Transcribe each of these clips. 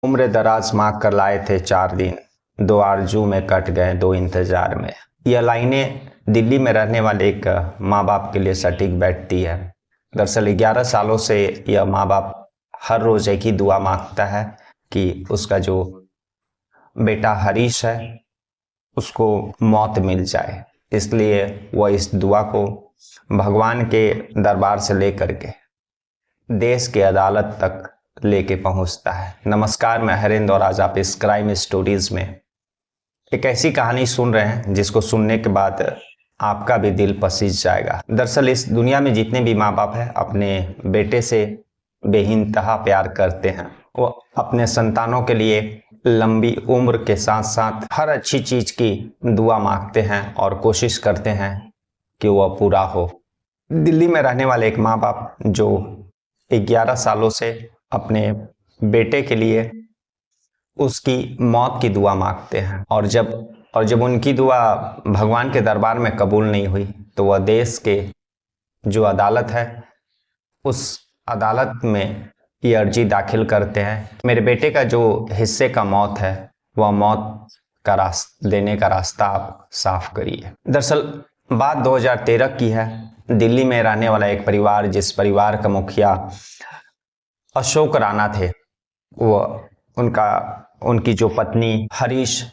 उम्र दराज मांग कर लाए थे 4 दिन, दो आरजू में कट गए दो इंतजार में। यह लाइनें दिल्ली में रहने वाले एक माँ बाप के लिए सटीक बैठती है। दरअसल 11 सालों से यह माँ बाप हर रोज एक ही दुआ मांगता है कि उसका जो बेटा हरीश है उसको मौत मिल जाए। इसलिए वह इस दुआ को भगवान के दरबार से लेकर के देश के अदालत तक लेके पहुंचता है। नमस्कार, मैं हरेंद्र और आज आप इस क्राइम स्टोरीज में एक ऐसी कहानी सुन रहे हैं जिसको सुनने के बाद आपका भी दिल पसीज जाएगा। दरअसल इस दुनिया में जितने भी माँ बाप हैं अपने बेटे से बेइंतहा प्यार करते हैं। वो अपने संतानों के लिए लंबी उम्र के साथ साथ हर अच्छी चीज की दुआ मांगते हैं और कोशिश करते हैं कि वह पूरा हो। दिल्ली में रहने वाले एक माँ बाप जो 11 सालों से अपने बेटे के लिए उसकी मौत की दुआ मांगते हैं और जब उनकी दुआ भगवान के दरबार में कबूल नहीं हुई तो वह देश के जो अदालत है उस अदालत में ये अर्जी दाखिल करते हैं। मेरे बेटे का जो हिस्से का मौत है वह मौत का देने का रास्ता आप साफ करिए। दरअसल बात 2013 की है। दिल्ली में रहने वाला एक परिवार, जिस परिवार का मुखिया अशोक राणा थे, वो उनकी जो पत्नी हरीश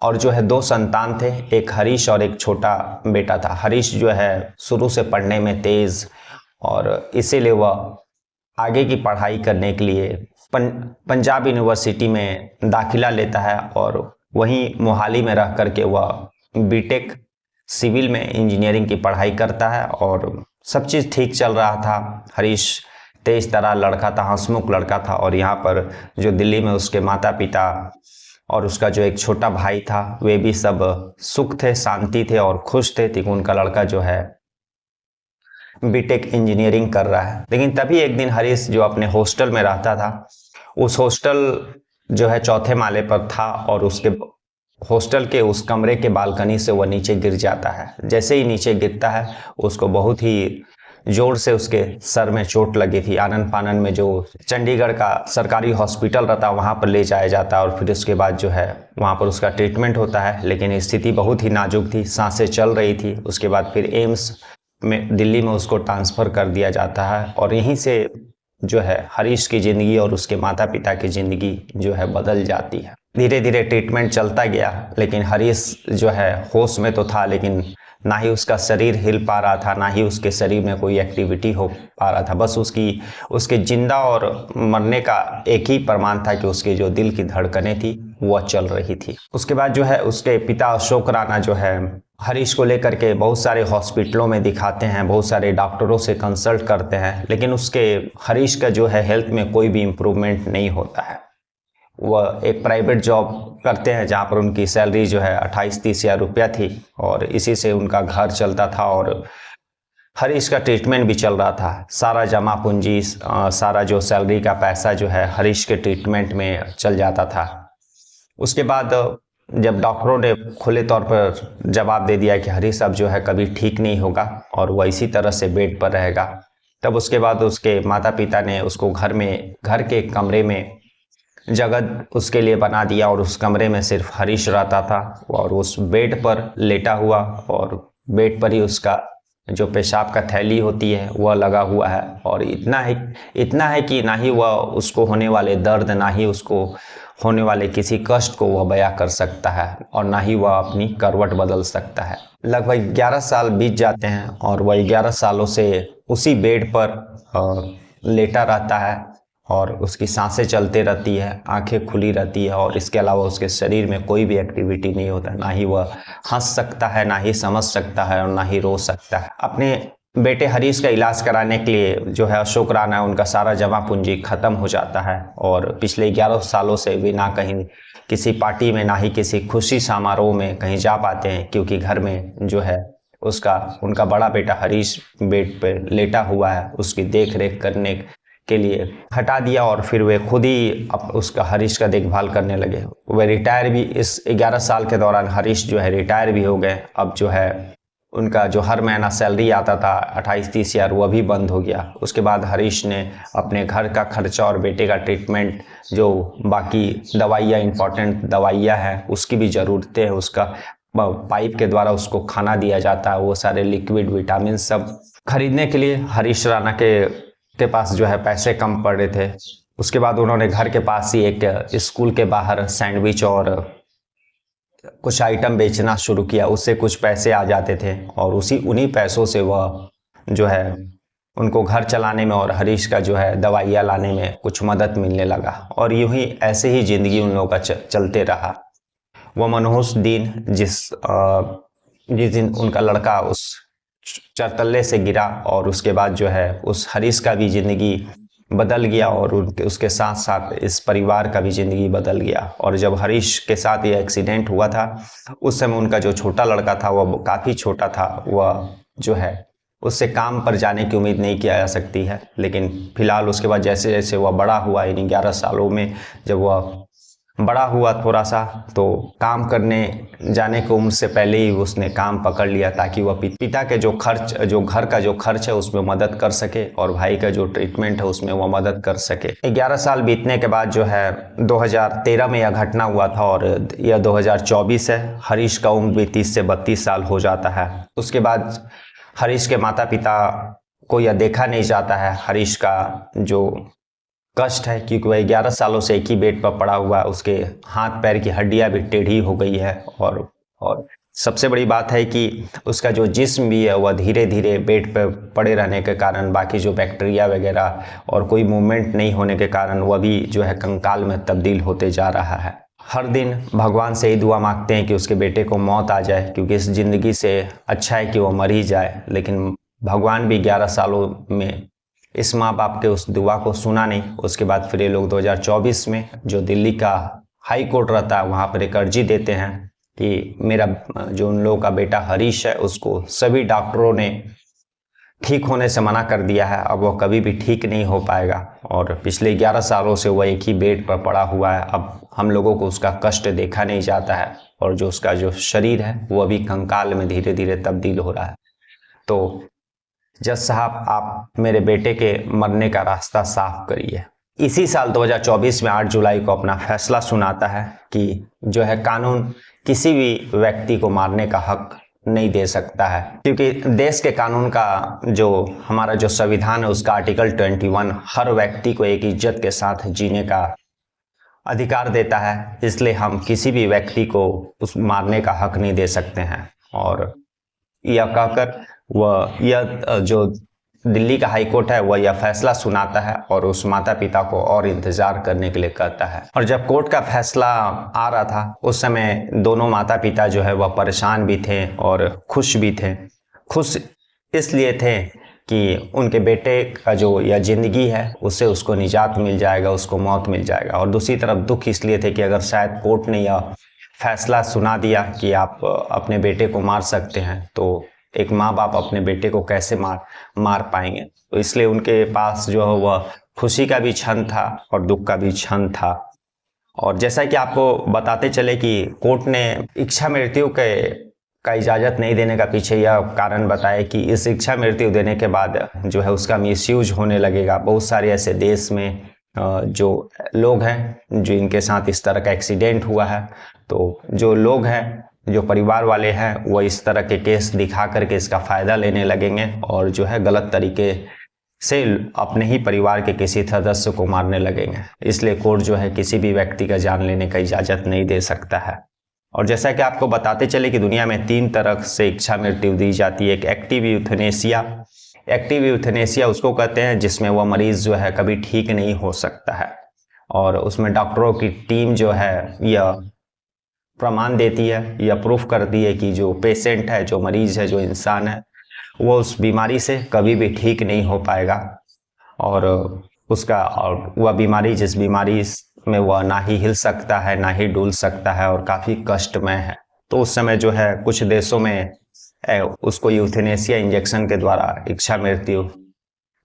और जो है 2 संतान थे, एक हरीश और एक छोटा बेटा था। हरीश जो है शुरू से पढ़ने में तेज और इसीलिए वह आगे की पढ़ाई करने के लिए पंजाब यूनिवर्सिटी में दाखिला लेता है और वहीं मोहाली में रह करके वह बीटेक सिविल में इंजीनियरिंग की पढ़ाई करता है और सब चीज़ ठीक चल रहा था। हरीश तेज तरार लड़का था, हंसमुख लड़का था और यहाँ पर जो दिल्ली में उसके माता पिता और उसका जो एक छोटा भाई था वे भी सब सुख थे, शांति थे और खुश थे कि उनका लड़का जो है बीटेक इंजीनियरिंग कर रहा है। लेकिन तभी एक दिन हरीश जो अपने हॉस्टल में रहता था, उस हॉस्टल जो है 4थे माले पर था और उसके हॉस्टल के उस कमरे के बालकनी से वह नीचे गिर जाता है। जैसे ही नीचे गिरता है उसको बहुत ही जोर से उसके सर में चोट लगी थी। आनन फानन में जो चंडीगढ़ का सरकारी हॉस्पिटल रहता है वहाँ पर ले जाया जाता है और फिर उसके बाद जो है वहाँ पर उसका ट्रीटमेंट होता है। लेकिन स्थिति बहुत ही नाजुक थी, सांसें चल रही थी। उसके बाद फिर एम्स में दिल्ली में उसको ट्रांसफ़र कर दिया जाता है और यहीं से जो है हरीश की ज़िंदगी और उसके माता पिता की ज़िंदगी जो है बदल जाती है। धीरे धीरे ट्रीटमेंट चलता गया लेकिन हरीश जो है होश में तो था, लेकिन ना ही उसका शरीर हिल पा रहा था, ना ही उसके शरीर में कोई एक्टिविटी हो पा रहा था। बस उसके जिंदा और मरने का एक ही प्रमाण था कि उसकी जो दिल की धड़कनें थी वह चल रही थी। उसके बाद जो है उसके पिता अशोक राणा जो है हरीश को लेकर के बहुत सारे हॉस्पिटलों में दिखाते हैं, बहुत सारे डॉक्टरों से कंसल्ट करते हैं, लेकिन उसके हरीश का जो है हेल्थ में कोई भी इम्प्रूवमेंट नहीं होता है। वह एक प्राइवेट जॉब करते हैं जहाँ पर उनकी सैलरी जो है 28-30 हज़ार रुपया थी और इसी से उनका घर चलता था और हरीश का ट्रीटमेंट भी चल रहा था। सारा जमा पूंजी, सारा जो सैलरी का पैसा जो है हरीश के ट्रीटमेंट में चल जाता था। उसके बाद जब डॉक्टरों ने खुले तौर पर जवाब दे दिया कि हरीश अब जो है कभी ठीक नहीं होगा और वह इसी तरह से बेड पर रहेगा, तब उसके बाद उसके माता पिता ने उसको घर के कमरे में जगह उसके लिए बना दिया और उस कमरे में सिर्फ हरीश रहता था और उस बेड पर लेटा हुआ और बेड पर ही उसका जो पेशाब का थैली होती है वह लगा हुआ है और इतना है कि ना ही वह उसको होने वाले दर्द, ना ही उसको होने वाले किसी कष्ट को वह बयां कर सकता है और ना ही वह अपनी करवट बदल सकता है। लगभग 11 साल बीत जाते हैं और वह 11 सालों से उसी बेड पर लेटा रहता है और उसकी सांसें चलते रहती है, आंखें खुली रहती है और इसके अलावा उसके शरीर में कोई भी एक्टिविटी नहीं होता। ना ही वह हंस सकता है, ना ही समझ सकता है और ना ही रो सकता है। अपने बेटे हरीश का इलाज कराने के लिए जो है अशोक राणा, उनका सारा जमा पूंजी खत्म हो जाता है और पिछले 11 सालों से भी ना कहीं किसी पार्टी में, ना ही किसी खुशी समारोह में कहीं जा पाते हैं, क्योंकि घर में जो है उनका बड़ा बेटा हरीश बेड पे लेटा हुआ है। उसकी देख रेख करने के लिए हटा दिया और फिर वे खुद ही उसका हरीश का देखभाल करने लगे। वे रिटायर भी, इस 11 साल के दौरान हरीश जो है रिटायर भी हो गए। अब जो है उनका जो हर महीना सैलरी आता था 28-30 हज़ार, वह भी बंद हो गया। उसके बाद हरीश ने अपने घर का खर्चा और बेटे का ट्रीटमेंट, जो बाकी दवाइयाँ, इंपॉर्टेंट दवाइयाँ हैं, उसकी भी ज़रूरतें हैं, उसका पाइप के द्वारा उसको खाना दिया जाता है, वो सारे लिक्विड विटामिन सब खरीदने के लिए हरीश राणा के पास जो है पैसे कम पड़ रहे थे। उसके बाद उन्होंने घर के पास ही एक स्कूल के बाहर सैंडविच और कुछ आइटम बेचना शुरू किया। उससे कुछ पैसे आ जाते थे और उन्हीं पैसों से वह जो है उनको घर चलाने में और हरीश का जो है दवाइयाँ लाने में कुछ मदद मिलने लगा। और यूं ही ऐसे ही ज़िंदगी उन लोगों का चलते रहा। वह मनहूस दिन जिस दिन उनका लड़का उस चरतल्ले से गिरा, और उसके बाद जो है उस हरीश का भी ज़िंदगी बदल गया और उसके साथ साथ इस परिवार का भी ज़िंदगी बदल गया। और जब हरीश के साथ ये एक्सीडेंट हुआ था, उस समय उनका जो छोटा लड़का था वह काफ़ी छोटा था। वह जो है उससे काम पर जाने की उम्मीद नहीं किया जा सकती है। लेकिन फिलहाल उसके बाद जैसे जैसे वह बड़ा हुआ, इन 11 सालों में जब वह बड़ा हुआ थोड़ा सा, तो काम करने जाने की उम्र से पहले ही उसने काम पकड़ लिया, ताकि वह पिता के जो घर का जो खर्च है उसमें मदद कर सके और भाई का जो ट्रीटमेंट है उसमें वह मदद कर सके। 11 साल बीतने के बाद जो है 2013 में यह घटना हुआ था और यह 2024 है। हरीश का उम्र भी 30 से 32 साल हो जाता है। उसके बाद हरीश के माता पिता को यह देखा नहीं जाता है हरीश का जो कष्ट है, क्योंकि वह 11 सालों से एक ही बेड पर पड़ा हुआ है। उसके हाथ पैर की हड्डियां भी टेढ़ी हो गई है और सबसे बड़ी बात है कि उसका जो जिस्म भी है वह धीरे धीरे बेड पर पड़े रहने के कारण, बाकी जो बैक्टीरिया वगैरह और कोई मूवमेंट नहीं होने के कारण वह भी जो है कंकाल में तब्दील होते जा रहा है। हर दिन भगवान से ही दुआ मांगते हैं कि उसके बेटे को मौत आ जाए, क्योंकि इस ज़िंदगी से अच्छा है कि वो मर ही जाए। लेकिन भगवान भी 11 सालों में इस माँ बाप के उस दुआ को सुना नहीं। उसके बाद फिर ये लोग 2024 में जो दिल्ली का हाई कोर्ट रहता है वहाँ पर एक अर्जी देते हैं कि मेरा जो उन लोगों का बेटा हरीश है उसको सभी डॉक्टरों ने ठीक होने से मना कर दिया है, अब वह कभी भी ठीक नहीं हो पाएगा। और पिछले 11 सालों से वह एक ही बेड पर पड़ा हुआ है। अब हम लोगों को उसका कष्ट देखा नहीं जाता है और जो उसका जो शरीर है वह भी कंकाल में धीरे धीरे तब्दील हो रहा है। तो जज साहब, आप मेरे बेटे के मरने का रास्ता साफ करिए। इसी साल 2024 में 8 जुलाई को अपना फैसला सुनाता है कि जो है कानून किसी भी व्यक्ति को मारने का हक नहीं दे सकता है, क्योंकि देश के कानून का जो हमारा जो संविधान है उसका आर्टिकल 21 हर व्यक्ति को एक इज्जत के साथ जीने का अधिकार देता है। इसलिए हम किसी भी व्यक्ति को उस मारने का हक नहीं दे सकते हैं। और यह कहकर यह जो दिल्ली का हाई कोर्ट है वह यह फैसला सुनाता है और उस माता पिता को और इंतजार करने के लिए कहता है। और जब कोर्ट का फैसला आ रहा था उस समय दोनों माता पिता जो है वह परेशान भी थे और खुश भी थे। खुश इसलिए थे कि उनके बेटे का जो यह ज़िंदगी है उससे उसको निजात मिल जाएगा, उसको मौत मिल जाएगा। और दूसरी तरफ दुख इसलिए थे कि अगर शायद कोर्ट ने यह फैसला सुना दिया कि आप अपने बेटे को मार सकते हैं, तो एक माँ बाप अपने बेटे को कैसे मार पाएंगे। तो इसलिए उनके पास जो है वह खुशी का भी क्षण था और दुख का भी क्षण था। और जैसा कि आपको बताते चले कि कोर्ट ने इच्छा मृत्यु का इजाज़त नहीं देने का पीछे यह कारण बताया कि इस इच्छा मृत्यु देने के बाद जो है उसका मिसयूज होने लगेगा। बहुत सारे ऐसे देश में जो लोग हैं जो इनके साथ इस तरह का एक्सीडेंट हुआ है, तो जो लोग हैं, जो परिवार वाले हैं, वो इस तरह के केस दिखा करके इसका फ़ायदा लेने लगेंगे और जो है गलत तरीके से अपने ही परिवार के किसी सदस्य को मारने लगेंगे। इसलिए कोर्ट जो है किसी भी व्यक्ति का जान लेने का इजाज़त नहीं दे सकता है। और जैसा कि आपको बताते चले कि दुनिया में 3 तरह से इच्छा मृत्यु दी जाती है। एक एक्टिव यूथनेसिया। एक्टिव यूथनेसिया उसको कहते हैं जिसमें वह मरीज़ जो है कभी ठीक नहीं हो सकता है और उसमें डॉक्टरों की टीम जो है यह प्रमाण देती है, यह प्रूफ करती है कि जो पेशेंट है, जो मरीज़ है, जो इंसान है, वो उस बीमारी से कभी भी ठीक नहीं हो पाएगा। और वह बीमारी, जिस बीमारी में वह ना ही हिल सकता है, ना ही डुल सकता है और काफ़ी कष्टमय है, तो उस समय जो है कुछ देशों में उसको यूथेनेसिया इंजेक्शन के द्वारा इच्छा मृत्यु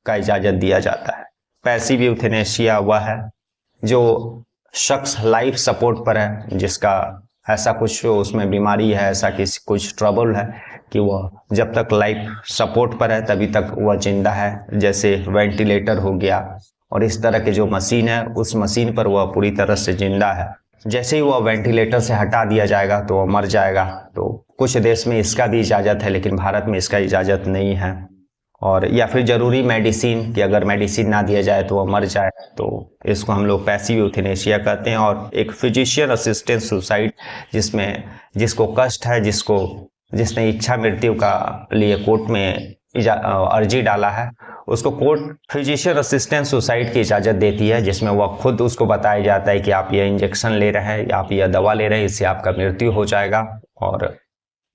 का इजाज़त दिया जाता है। पैसिव यूथेनेसिया वह है जो शख्स लाइफ सपोर्ट पर है, जिसका ऐसा कुछ उसमें बीमारी है, ऐसा किसी कुछ ट्रबल है कि वह जब तक लाइफ सपोर्ट पर है तभी तक वह जिंदा है। जैसे वेंटिलेटर हो गया और इस तरह के जो मशीन है, उस मशीन पर वह पूरी तरह से जिंदा है। जैसे ही वह वेंटिलेटर से हटा दिया जाएगा तो वह मर जाएगा। तो कुछ देश में इसका भी इजाज़त है, लेकिन भारत में इसका इजाज़त नहीं है। और या फिर ज़रूरी मेडिसिन कि अगर मेडिसिन ना दिया जाए तो वह मर जाए, तो इसको हम लोग पैसिव यूथेनेशिया कहते हैं। और एक फिजिशियन असिस्टेंट सुसाइड, जिसको कष्ट है, जिसने इच्छा मृत्यु का लिए कोर्ट में अर्जी डाला है, उसको कोर्ट फिजिशियन असिस्टेंट सुसाइड की इजाज़त देती है, जिसमें वह खुद उसको बताया जाता है कि आप यह इंजेक्शन ले रहे हैं या आप यह दवा ले रहे हैं, इससे आपका मृत्यु हो जाएगा। और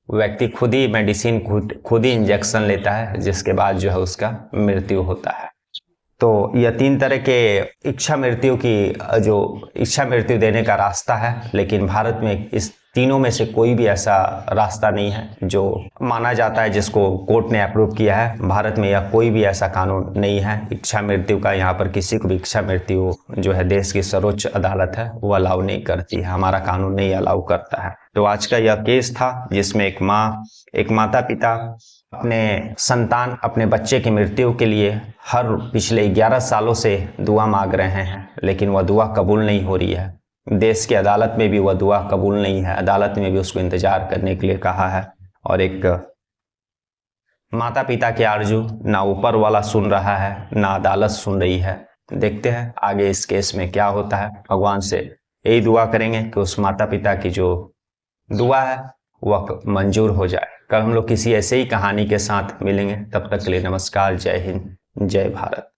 व्यक्ति खुद ही मेडिसिन खुद ही इंजेक्शन लेता है, जिसके बाद जो है उसका मृत्यु होता है। तो यह 3 तरह के इच्छा मृत्यु देने का रास्ता है, लेकिन भारत में इस तीनों में से कोई भी ऐसा रास्ता नहीं है जो माना जाता है, जिसको कोर्ट ने अप्रूव किया है। भारत में यह कोई भी ऐसा कानून नहीं है इच्छा मृत्यु का। यहाँ पर किसी को भी इच्छा मृत्यु जो है देश की सर्वोच्च अदालत है वो अलाउ नहीं करती है, हमारा कानून नहीं अलाउ करता है। तो आज का यह केस था जिसमें एक माता पिता अपने बच्चे की मृत्यु के लिए हर पिछले 11 सालों से दुआ मांग रहे हैं, लेकिन वह दुआ कबूल नहीं हो रही है। देश की अदालत में भी वह दुआ कबूल नहीं है, अदालत में भी उसको इंतजार करने के लिए कहा है। और एक माता पिता की आरजू ना ऊपर वाला सुन रहा है, ना अदालत सुन रही है। देखते हैं आगे इस केस में क्या होता है। भगवान से यही दुआ करेंगे कि उस माता पिता की जो दुआ है वह मंजूर हो जाए। कल हम लोग किसी ऐसे ही कहानी के साथ मिलेंगे, तब तक के लिए नमस्कार, जय हिंद, जय भारत।